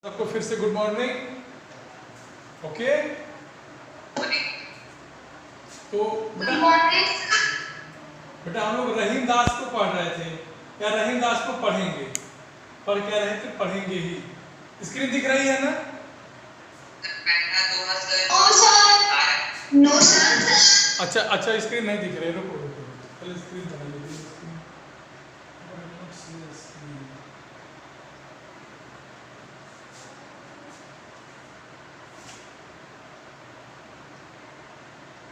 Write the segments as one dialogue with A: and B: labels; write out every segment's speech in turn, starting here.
A: सबको फिर से गुड मॉर्निंग। ओके, तो बेटा हम लोग रहीम दास को पढ़ रहे थे या रहीम दास को पढ़ेंगे, पर कह रहे थे पढ़ेंगे ही। स्क्रीन दिख रही है ना? अच्छा अच्छा, स्क्रीन नहीं दिख रही, रुको रुको पहले स्क्रीन बना लेते हैं।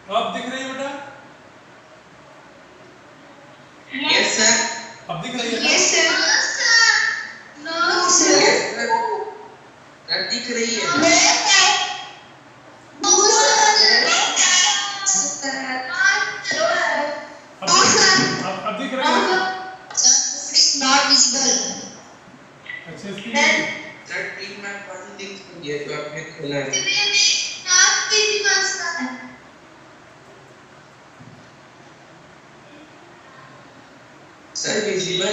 A: अब दिख रही है बेटा?
B: Yes sir.
A: अब दिख रही है?
B: Yes sir. No sir. Sir दिख रही है।
A: अब दिख रही है?
C: Not visible.
A: अच्छा स्क्रीन
B: सर टीम में पढ़ी दिख रही है तो आपने खोला है।
C: Not visible sir.
B: Sir visible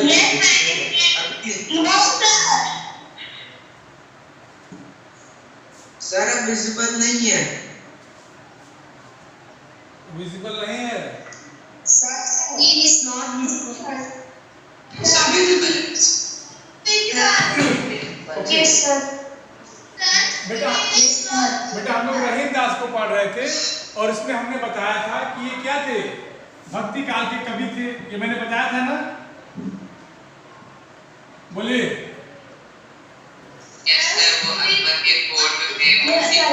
C: No sir.
B: Sir अब विजिबल नहीं है।
A: विजिबल नहीं है?
C: Sir, it is not visible.
B: Sir visible.
C: Yes sir.
A: बेटा हम लोग रहीम दास को पढ़ रहे थे और इसमें हमने बताया था कि ये क्या थे, भक्ति काल के कवि थे। ये मैंने बताया था ना? बोलिए।
B: यस सर, वो अकबर के कोर्ट में
C: Yes sir.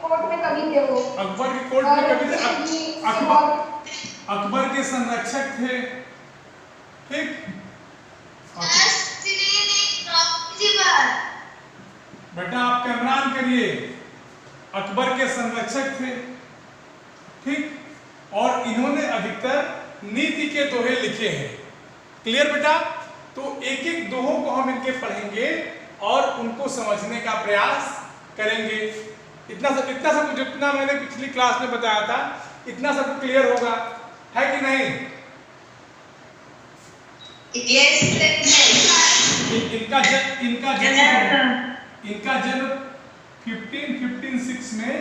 C: कोर्ट में कभी थे वो।
A: अकबर के कोर्ट में कवि थे। अकबर के संरक्षक थे, ठीक? बेटा आप कैमरा ऑन करिए। अकबर के संरक्षक थे, ठीक? और इन्होंने अधिकतर नीति के दोहे लिखे हैं। क्लियर बेटा? तो एक एक दोहों को हम इनके पढ़ेंगे और उनको समझने का प्रयास करेंगे। इतना सब जितना मैंने पिछली क्लास में बताया था, इतना सब क्लियर होगा, है कि नहीं? इनका जन्म 1556 में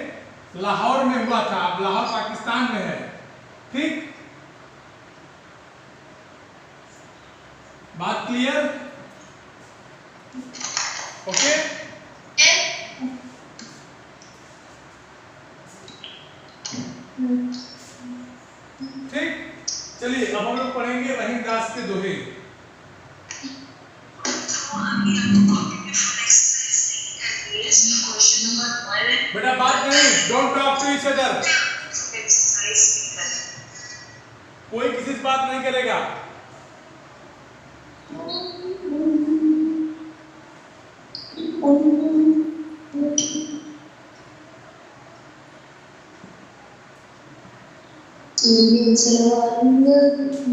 A: लाहौर में हुआ था। अब लाहौर पाकिस्तान में है, ठीक? बात क्लियर? ओके? ठीक, चलिए अब हम लोग पढ़ेंगे रहीम दास के दोहे। बेटा बात नहीं, don't talk to each other. कोई किसी से बात नहीं करेगा।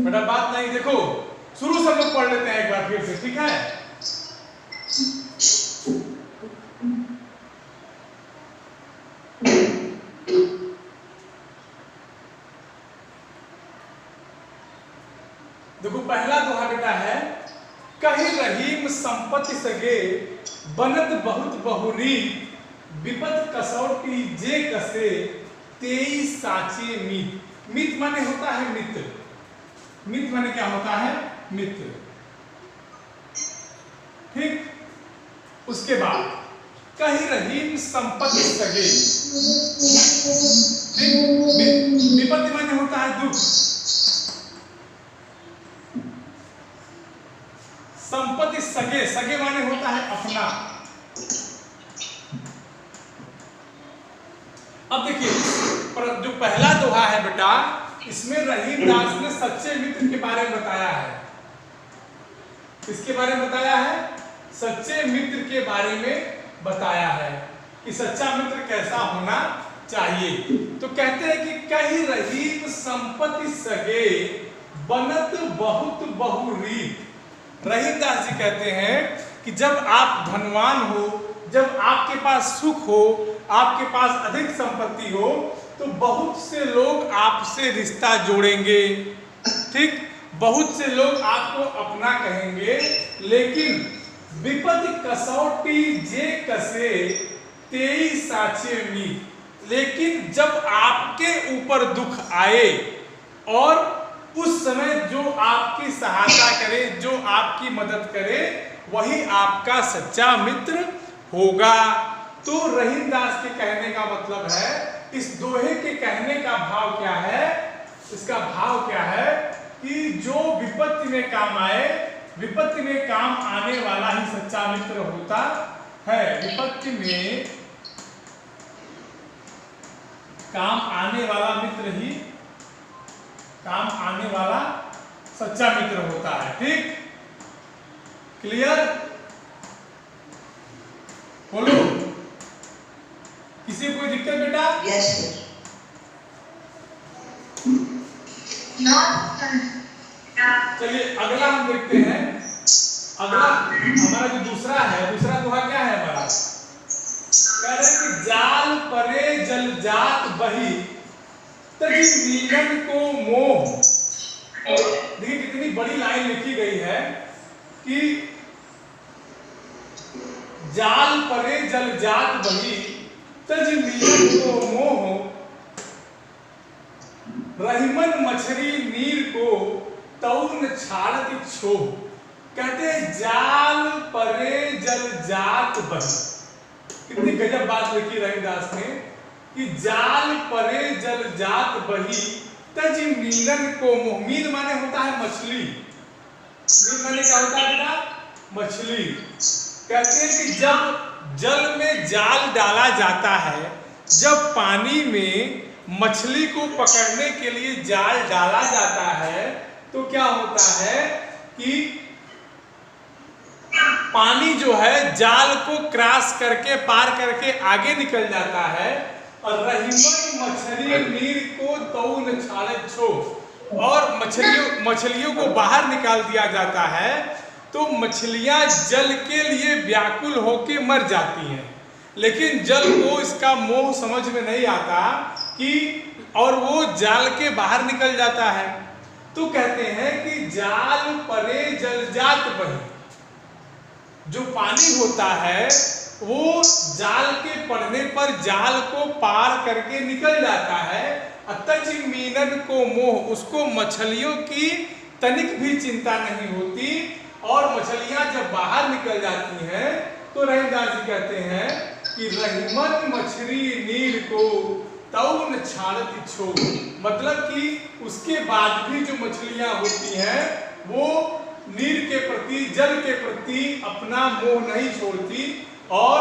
A: बेटा बात नहीं, देखो शुरू से हम लोग पढ़ लेते हैं एक बार फिर से, ठीक है? देखो पहला दोहा बेटा है, कहीं रहीम संपत्ति सगे बनत बहुत बहुरीत, विपत कसौटी जे कसे तेई साचे मित। मित माने होता है मित्र। मित माने क्या होता है? मित्र, ठीक? उसके बाद कहीं रहीम संपत्ति सगे, ठीक? विपत्ति माने होता है दुख। संपत्ति सगे, सगे माने होता है अपना। अब देखिए जो पहला दोहा है बेटा, इसमें रहीम दास ने सच्चे मित्र के बारे में बताया है। किसके बारे में बताया है? सच्चे मित्र के बारे में बताया है कि सच्चा मित्र कैसा होना चाहिए। तो कहते हैं कि कहीं रहीम संपत्ति सगे बनत बहुत बहुरीत। रहीम दास जी कहते हैं कि जब आप धनवान हो, जब आपके पास सुख हो, आपके पास अधिक संपत्ति हो, तो बहुत से लोग आपसे रिश्ता जोड़ेंगे, ठीक? बहुत से लोग आपको अपना कहेंगे, लेकिन विपत्ति कसौटी जे कसे 23 साचे मीत। लेकिन जब आपके ऊपर दुख आए और उस समय जो आपकी सहायता करे, जो आपकी मदद करे, वही आपका सच्चा मित्र होगा। तो रहीमदास के कहने का मतलब है, इस दोहे के कहने का भाव क्या है, इसका भाव क्या है कि जो विपत्ति में काम आए, विपत्ति में काम आने वाला ही सच्चा मित्र होता है। विपत्ति में काम आने वाला मित्र ही काम आने वाला सच्चा मित्र होता है। ठीक, क्लियर? बोलो, किसी को कोई दिक्कत बेटा?
B: Yes, sir.
A: चलिए अगला हम देखते हैं। अगला हमारा जो दूसरा है, दूसरा दोहा क्या है हमारा? कह रहे हैं कि जाल परे जल जात बही तज मिलन को मोह। देखिए कितनी बड़ी लाइन लिखी गई है कि जाल परे जल जात बही तज मिलन को मोह, रहीमन मछली नीर को तौन छाड़त छोह। कहते हैं जाल परे जल जात बही। कितनी गजब बात लिखी रहीमदास ने कि जाल परे जल जात बही तज मीलन को मोह। मीन माने होता है मछली। मीन माने क्या होता है बेटा? मछली। कहते हैं कि जब जल में जाल डाला जाता है, जब पानी में मछली को पकड़ने के लिए जाल डाला जाता है, तो क्या होता है कि पानी जो है जाल को क्रॉस करके, पार करके आगे निकल जाता है। और रहीमन मछली नीर को तौन छाड़े छो, और मछलियों को बाहर निकाल दिया जाता है, तो मछलियां जल के लिए व्याकुल होके मर जाती हैं। लेकिन जल को इसका मोह समझ में नहीं आता कि, और वो जाल के बाहर निकल जाता है। तो कहते हैं कि जाल परे जल जात बही। जो पानी होता है वो जाल के पड़ने पर जाल को पार करके निकल जाता है। अतज मीनन को मोह, उसको मछलियों की तनिक भी चिंता नहीं होती। और मछलियां जब बाहर निकल जाती हैं तो रहीमदास जी कहते हैं कि रहीमन मछली नीर को तौन छाड़त छो। मतलब कि उसके बाद भी जो मछलियां होती हैं वो नीर के प्रति, जल के प्रति अपना मोह नहीं छोड़ती और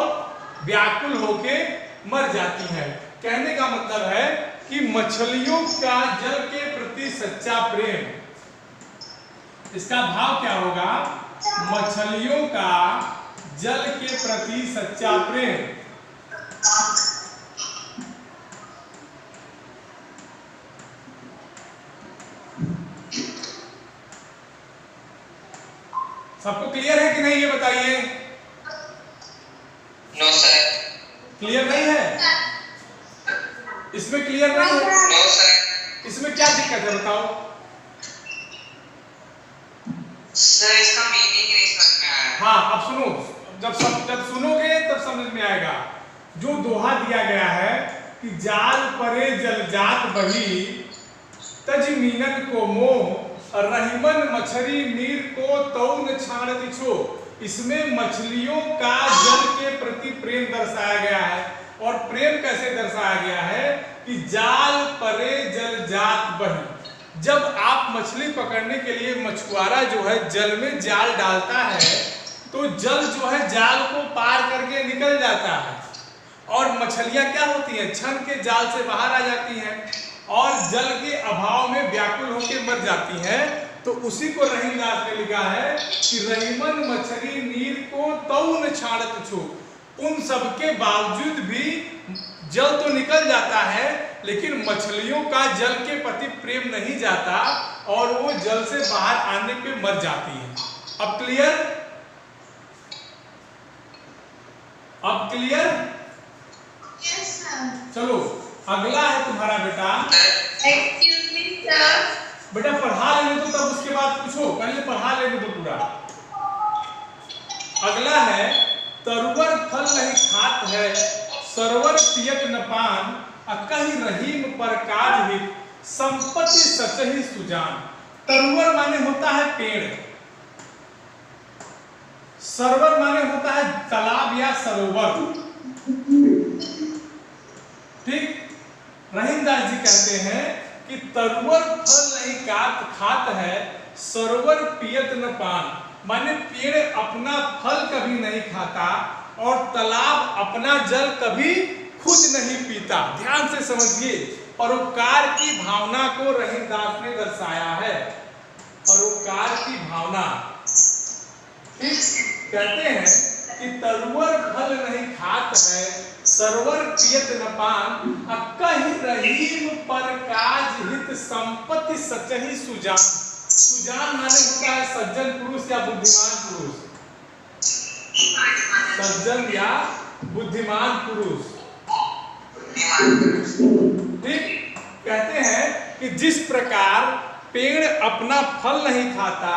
A: व्याकुल होके मर जाती हैं। कहने का मतलब है कि मछलियों का जल के प्रति सच्चा प्रेम, इसका भाव क्या होगा? मछलियों का जल के प्रति सच्चा प्रेम। सबको क्लियर है कि नहीं, ये बताइए।
B: No sir.
A: क्लियर नहीं है? इसमें क्लियर नहीं है?
B: No sir.
A: इसमें क्या दिक्कत है बताओ?
B: सर इसका मीनिंग नहीं समझ में आया।
A: हाँ, अब सुनो, जब सुनोगे तब समझ में आएगा। जो दोहा दिया गया है कि जाल परे जल जात बही तज मीनन को मोह, रहीमन मछली नीर को तौन छाड़त छो। इसमें मछलियों का जल के प्रति प्रेम दर्शाया गया है। और प्रेम कैसे दर्शाया गया है कि जाल परे जल जात बही। जब आप मछली पकड़ने के लिए मछुआरा जो है जल में जाल डालता है, तो जल जो है जाल को पार करके निकल जाता है और मछलियां क्या होती हैं, क्षण के जाल से बाहर आ जाती हैं और जल के अभाव में व्याकुल होकर मर जाती हैं। तो उसी को रहीमदास ने लिखा है कि रहीमन मछली नीर को तौन छाड़त छो। उन सब के बावजूद भी जल तो निकल जाता है, लेकिन मछलियों का जल के प्रति प्रेम नहीं जाता और वो जल से बाहर आने पे मर जाती है। अब क्लियर? अब क्लियर?
C: Yes, sir.
A: चलो अगला है तुम्हारा बेटा।
C: Excuse me, sir.
A: बेटा पढ़ा लेने दो, तब उसके बाद पूछो। पहले पढ़ा लेने दो पूरा। अगला है तरुवर फल नहीं खात है, सरवर पियत न पान, अकहि रहीम पर काज हित, संपत्ति सचहि सुजान। तरुवर माने होता है पेड़, सरवर माने होता है तालाब या सरोवर। ठीक, रहीमदास जी कहते हैं कि तरुवर फल नहीं खात है, सरोवर पियत न पान, माने पेड़ अपना फल कभी नहीं खाता और तालाब अपना जल कभी खुद नहीं पीता। ध्यान से समझिए, परोपकार की भावना को रहीमदास ने दर्शाया है। परोपकार की भावना, कहते हैं कि तरुवर फल नहीं खात है, सरवर पियत न पान, अकहि रहीम पर काज हित, संपत्ति सचहि सुजान। सुजान माने होता है सज्जन पुरुष या बुद्धिमान पुरुष। सज्जन या बुद्धिमान पुरुष। ठीक, कहते हैं कि जिस प्रकार पेड़ अपना फल नहीं खाता,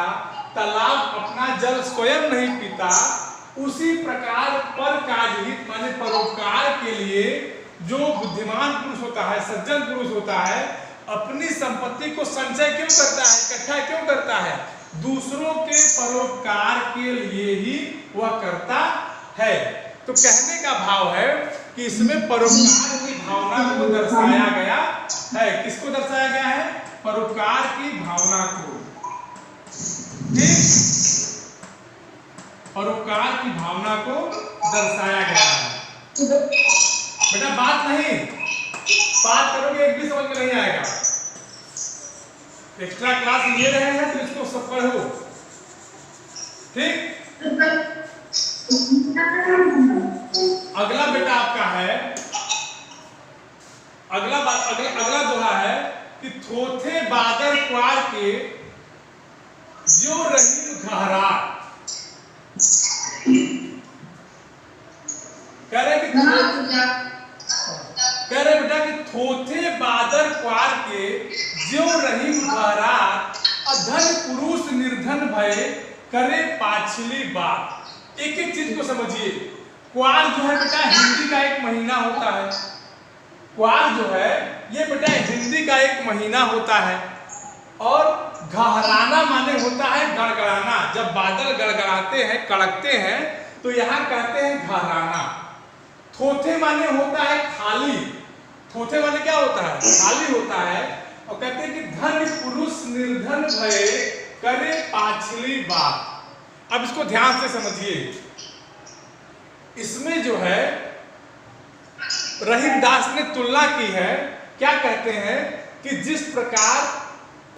A: तालाब अपना जल स्वयं नहीं पीता, उसी प्रकार पर काजहित माने परोपकार के लिए जो बुद्धिमान पुरुष होता है, सज्जन पुरुष होता है, अपनी संपत्ति को संचय क्यों करता है, इकट्ठा क्यों करता है? दूसरों के परोपकार के लिए ही वह करता है। तो कहने का भाव है कि इसमें परोपकार की भावना को दर्शाया गया है। किसको दर्शाया गया है? परोपकार की भावना को। ठीक, परोपकार की भावना को दर्शाया गया है। बेटा बात नहीं, बात करोगे एक भी समझ में नहीं आएगा। एक्स्ट्रा क्लास ले रहे हैं तो इसको सब पढ़ो। ठीक, अगला बेटा आपका है, अगला दोहा है कि थोथे बादर क्वार के जो रहीम घहरा। कह रहे बेटा कि थोथे बादर क्वार के जो रहीम घहरा, अधन पुरुष निर्धन भय करे पाछली बात। एक एक चीज को समझिए। क्वार जो है बेटा हिंदी का एक महीना होता है। क्वार जो है ये बेटा हिंदी का एक महीना होता है। और घहराना माने होता है गड़गड़ाना। जब बादल गड़गड़ाते हैं, कड़कते हैं, तो यहाँ कहते हैं घहराना। थोथे माने होता है खाली। थोथे माने क्या होता है? खाली होता है। और कहते हैं कि धन पुरुष निर्धन भय करे पाछली बात। अब इसको ध्यान से समझिए। इसमें जो है रहीमदास ने तुलना की है। क्या कहते हैं कि जिस प्रकार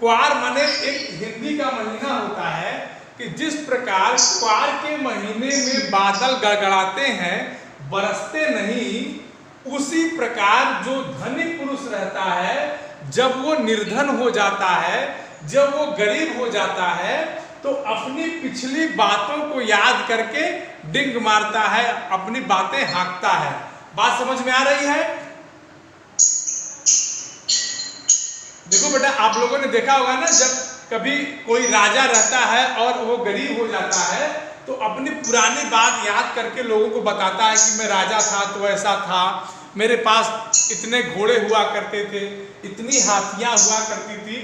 A: क्वार माने एक हिंदी का महीना होता है, कि जिस प्रकार क्वार के महीने में बादल गड़गड़ाते हैं, बरसते नहीं, उसी प्रकार जो धनी पुरुष रहता है, जब वो निर्धन हो जाता है, जब वो गरीब हो जाता है, तो अपनी पिछली बातों को याद करके डिंग मारता है, अपनी बातें हाँकता है। बात समझ में आ रही है? देखो बेटा, आप लोगों ने देखा होगा ना, जब कभी कोई राजा रहता है और वो गरीब हो जाता है, तो अपनी पुरानी बात याद करके लोगों को बताता है कि मैं राजा था तो ऐसा था, मेरे पास इतने घोड़े हुआ करते थे, इतनी हाथियां हुआ करती थी।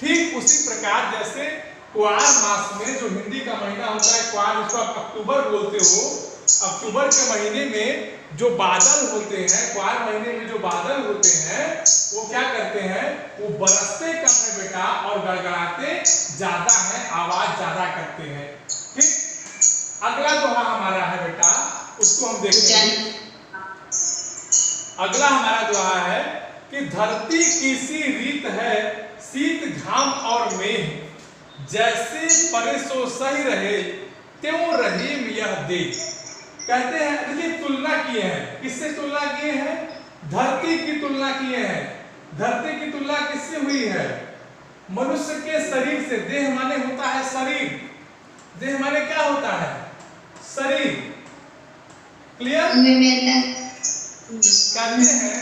A: ठीक उसी प्रकार जैसे क्वार मास में, जो हिंदी का महीना होता है, क्वार इसको आप अक्टूबर बोलते हो, अक्टूबर के महीने में जो बादल होते हैं, क्वार महीने में जो बादल होते हैं, वो क्या करते हैं? वो बरसते कम है बेटा और गड़गड़ाते ज्यादा है, आवाज ज्यादा करते हैं। ठीक, अगला दोहा हमारा है बेटा, उसको हम देखते हैं। अगला हमारा दोहा है कि धरती किसी रीत है, शीत घाम और मेघ, जैसे परे सो सही रहे, त्यों रहीम यह देख। कहते हैं, देखिए तुलना किए हैं। किससे तुलना किए हैं? धरती की तुलना किए हैं। धरती की तुलना किससे हुई है? मनुष्य के शरीर से। देह माने होता है शरीर। देह माने क्या होता है? शरीर। क्लियर? कहते हैं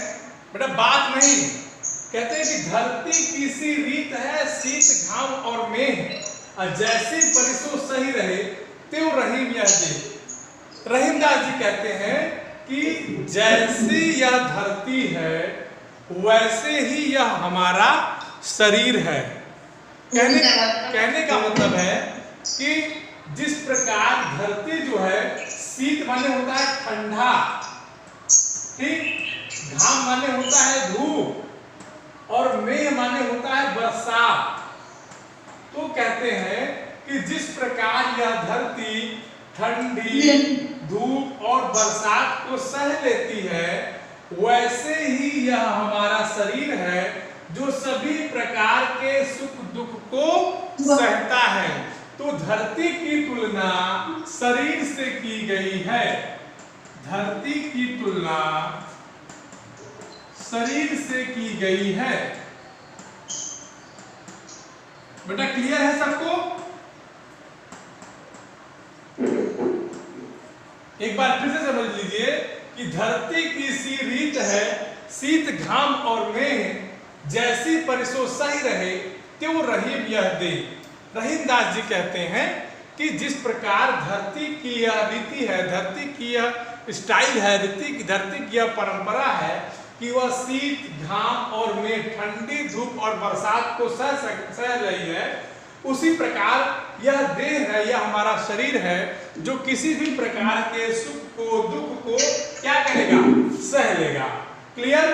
A: बेटा, बात नहीं, कहते हैं कि धरती किसी रीत है, शीत घाम और मेघ, जैसे परिसो सही रहे, त्यों रहीम यह देख। रहीमदास जी कहते हैं कि जैसी यह धरती है वैसे ही यह हमारा शरीर है। कहने का मतलब है कि जिस प्रकार धरती जो है, शीत माने होता है ठंडा, ठीक, घाम माने होता है धूप, और मेघ माने होता है बरसात। तो कहते हैं कि जिस प्रकार यह धरती ठंडी, धूप और बरसात को सह लेती है, वैसे ही यह हमारा शरीर है जो सभी प्रकार के सुख दुख को सहता है। तो धरती की तुलना शरीर से की गई है। धरती की तुलना शरीर से की गई है। बेटा क्लियर है सबको? एक बार फिर से समझ लीजिए कि धरती की सी रीत है, शीत घाम और मेघ जैसी परिसो सही रहे त्यों रहीम यह दे। रहीमदास जी कहते हैं कि जिस प्रकार धरती की यह रीति है, धरती की यह स्टाइल है, धरती की यह परंपरा है कि वह शीत घाम और मेघ, ठंडी धूप और बरसात को सह रही है, उसी प्रकार यह देह है, यह हमारा शरीर है जो किसी भी प्रकार के सुख को दुख को क्या करेगा, सह लेगा। क्लियर?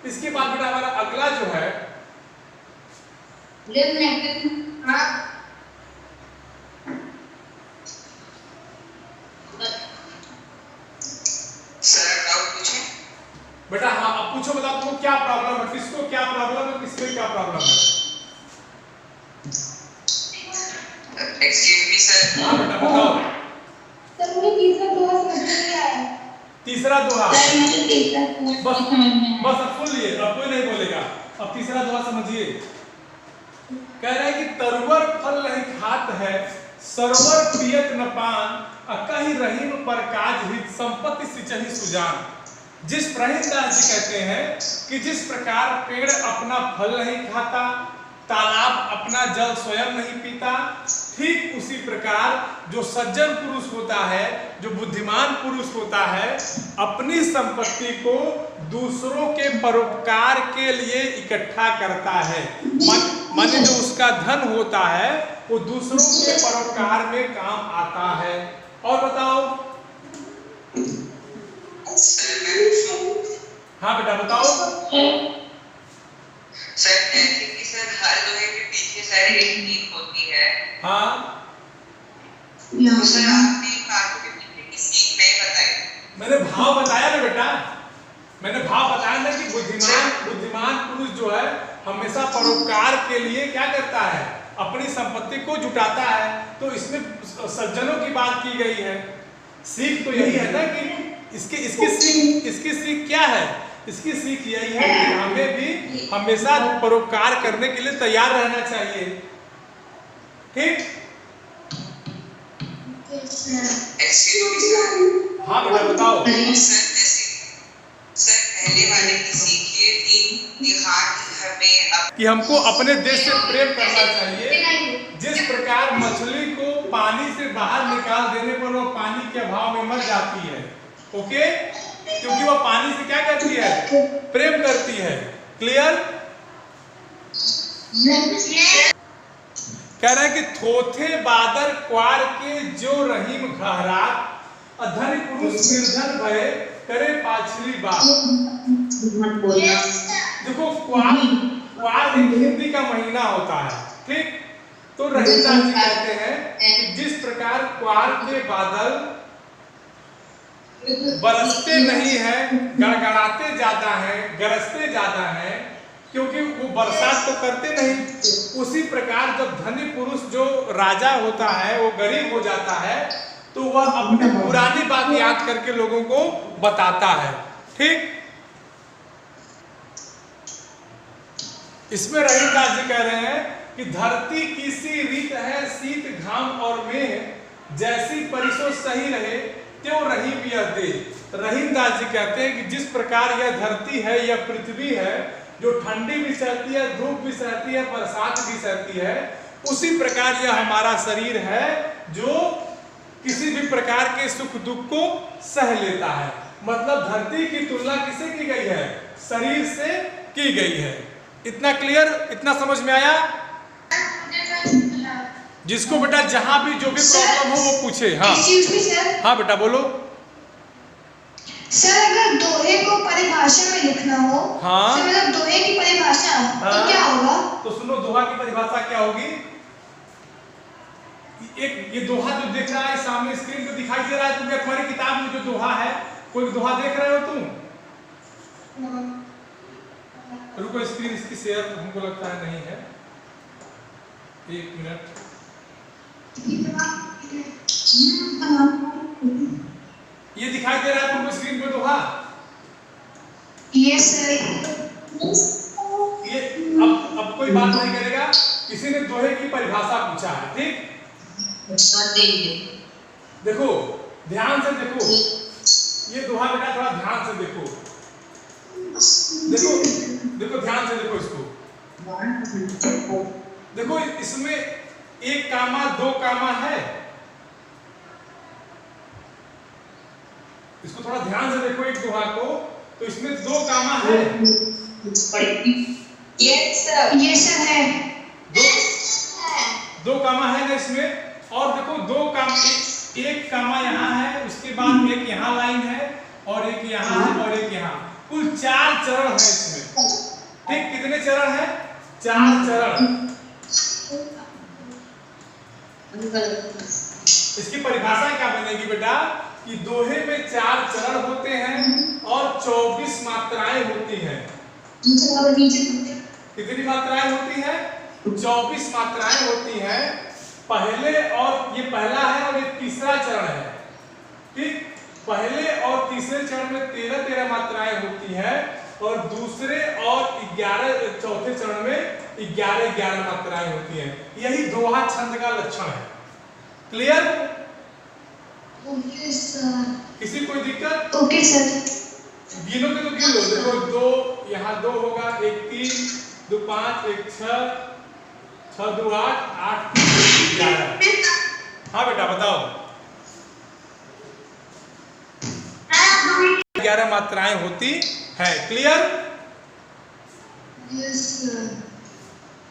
A: इसके बाद बेटा हमारा अगला जो है बेटा, हाँ अब पूछो, बताओ तुमको क्या प्रॉब्लम है, किसको क्या प्रॉब्लम है, किसमें क्या प्रॉब्लम है?
B: Excuse me sir.
A: हाँ बेटा बताओ।
C: सर मुझे तीसरा दोहा समझ नहीं आया।
A: तीसरा दोहा
C: सर मुझे तीसरा
A: बस अब सुन लिए, अब कोई नहीं बोलेगा। अब तीसरा दोहा समझिए। कह रहा है कि तरुवर फल नहीं खात है, सरोवर पियत न पान, अकहि रहीम पर काज हित, संपत्ति सिंचहि सुजान। जिस रहीमदास जी कहते हैं कि जिस प्रकार पेड़ अपना फल नहीं खाता, तालाब अपना जल स्वयं नहीं पीता, ठीक उसी प्रकार जो सज्जन पुरुष होता है, जो बुद्धिमान पुरुष होता है, अपनी संपत्ति को दूसरों के परोपकार के लिए इकट्ठा करता है। माने जो उसका धन होता है वो दूसरों के परोपकार में काम आता है। और बताओ। हाँ बेटा बताओ।
B: सर कहते कि सर हर लोहे के पीछे सर एक नींव होती है।
A: हाँ
B: तो सर आपने बातों के पीछे की सीख नहीं बताई।
A: मैंने भाव बताया ना बेटा, मैंने भाव बताया ना कि बुद्धिमान पुरुष जो है हमेशा परोपकार के लिए क्या करता है, अपनी संपत्ति को जुटाता है। तो इसमें सज्जनों की बात की गई है। सीख तो यही है ना कि इसकी सीख क्या है? इसकी सीख यही है कि हमें भी हमेशा परोपकार करने के लिए तैयार रहना चाहिए। ठीक? हाँ बेटा बताओ।
B: सर पहले वाले की सीख ये थी
A: कि हमको अपने देश से प्रेम करना चाहिए। जिस प्रकार मछली को पानी से बाहर निकाल देने पर वो पानी के अभाव में मर जाती है, ओके, क्योंकि वो पानी से क्या करती है, प्रेम करती है। क्लियर? कह रहे हैं कि थोथे बादर क्वार के जो रहीम घहरात, अधन पुरुष निर्धन भय करे पाछली बात। देखो क्वार हिंदी का महीना होता है, ठीक? तो रहीमदास जी कहते हैं कि जिस प्रकार क्वार के बादल बरसते नहीं है, गड़गड़ाते ज्यादा हैं, गरजते ज्यादा हैं, क्योंकि वो बरसात तो करते नहीं, उसी प्रकार जब धनी पुरुष जो राजा होता है वो गरीब हो जाता है तो वह अपनी पुरानी बात याद करके लोगों को बताता है। ठीक? इसमें रहीमदास जी कह रहे हैं कि धरती की सी रीत है, शीत घाम और मेघ जैसी परिसो सही रहे त्यों रहीम यह दे। रहीमदास जी कहते हैं कि जिस प्रकार यह धरती है, यह पृथ्वी है, जो ठंडी भी सहती है, धूप भी सहती है, बरसात भी सहती है, उसी प्रकार यह हमारा शरीर है जो किसी भी प्रकार के सुख दुख को सह लेता है। मतलब धरती की तुलना किससे की गई है? शरीर से की गई है। इतना क्लियर, इतना समझ में आया? जिसको बेटा जहां भी जो भी प्रॉब्लम हो वो पूछे। हाँ हाँ बेटा बोलो।
C: सर अगर दोहे को परिभाषा में लिखना हो,
A: हाँ,
C: तो मतलब दोहे की परिभाषा
A: हाँ,
C: तो क्या होगा?
A: तो सुनो, दोहा की परिभाषा क्या होगी? एक ये दोहा जो देख रहा है सामने स्क्रीन पे दिखाई दे रहा है तुम्हें, तुम्हारी किताब में जो दोहा है, कोई दोहा देख रहे हो तुम? रुको, स्क्रीन इसकी शेयर हमको लगता है नहीं है, एक मिनट। ये दिखाई दे रहा है तुमको स्क्रीन पे दोहा?
C: Yes sir.
A: ये अब कोई बात नहीं करेगा, किसी ने दोहे की परिभाषा पूछा है, ठीक? देखो ध्यान से देखो, ये दोहा बेटा थोड़ा ध्यान से देखो, देखो देखो ध्यान से देखो इसको। देखो इसमें एक कामा दो कामा है, इसको थोड़ा ध्यान से देखो एक दोहा को, तो इसमें दो कामा है।
C: यस सर है।
A: दो कामा है ना इसमें, और देखो दो काम, एक कामा यहाँ है, उसके बाद एक यहाँ लाइन है, और एक यहाँ है, और एक यहाँ, कुल 4 चरण है इसमें, ठीक? कितने चरण है? 4 चरण। इसकी परिभाषा क्या बनेगी बेटा कि दोहे में 4 चरण होते हैं और 24 मात्राएं होती हैं। कितनी मात्राएं होती हैं? 24 मात्राएं होती हैं। पहले, और ये पहला है और ये तीसरा चरण है, ठीक? पहले और तीसरे चरण में 13 मात्राएं होती है, और दूसरे और 11 चौथे चरण में 11 मात्राएं होती हैं। यही दोहा छंद का लक्षण है। क्लियर?
C: Okay sir.
A: किसी कोई दिक्कत?
C: Okay sir.
A: गिनो के तो गिन लो। देखो 2 यहाँ 2 होगा, 1 3 2 5 1 6 6 2 8 8 3 11। हाँ बेटा बताओ। 11 मात्राएं होती है। Clear?
C: Yes sir.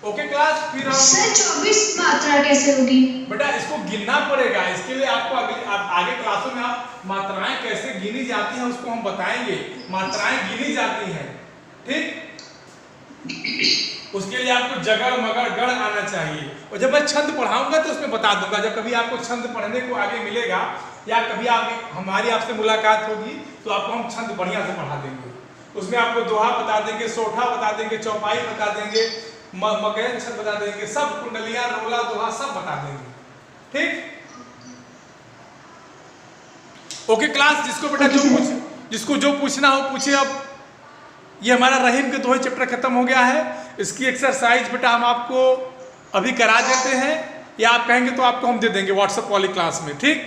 A: Okay class, फिर हम
C: सर 24 मात्रा कैसे होगी?
A: बेटा इसको गिनना पड़ेगा, इसके लिए आपको आगे क्लासों में आप मात्राएं कैसे गिनी जाती हैं उसको हम बताएंगे। मात्राएं गिनी जाती हैं, ठीक? उसके लिए आपको जगड़ मगड़ गढ़ आना चाहिए, और जब मैं छंद पढ़ाऊंगा तो उसमें बता दूंगा। जब कभी आपको छंद पढ़ने को आगे मिलेगा, या कभी हमारी आपसे मुलाकात होगी, तो आपको हम छंद बढ़िया से पढ़ा देंगे। उसमें आपको दोहा बता देंगे, सोठा बता देंगे, चौपाई बता देंगे, मगैन छंद बता देंगे, सब कुंडलियां, रोला, दोहा सब बता देंगे, ठीक? ओके क्लास, जिसको बेटा जिसको जो पूछना हो पूछे। अब ये हमारा रहीम के दोहे चैप्टर खत्म हो गया है। इसकी एक्सरसाइज बेटा हम आपको अभी करा देते हैं, या आप कहेंगे तो आपको हम दे देंगे व्हाट्सएप वाली क्लास में, ठीक?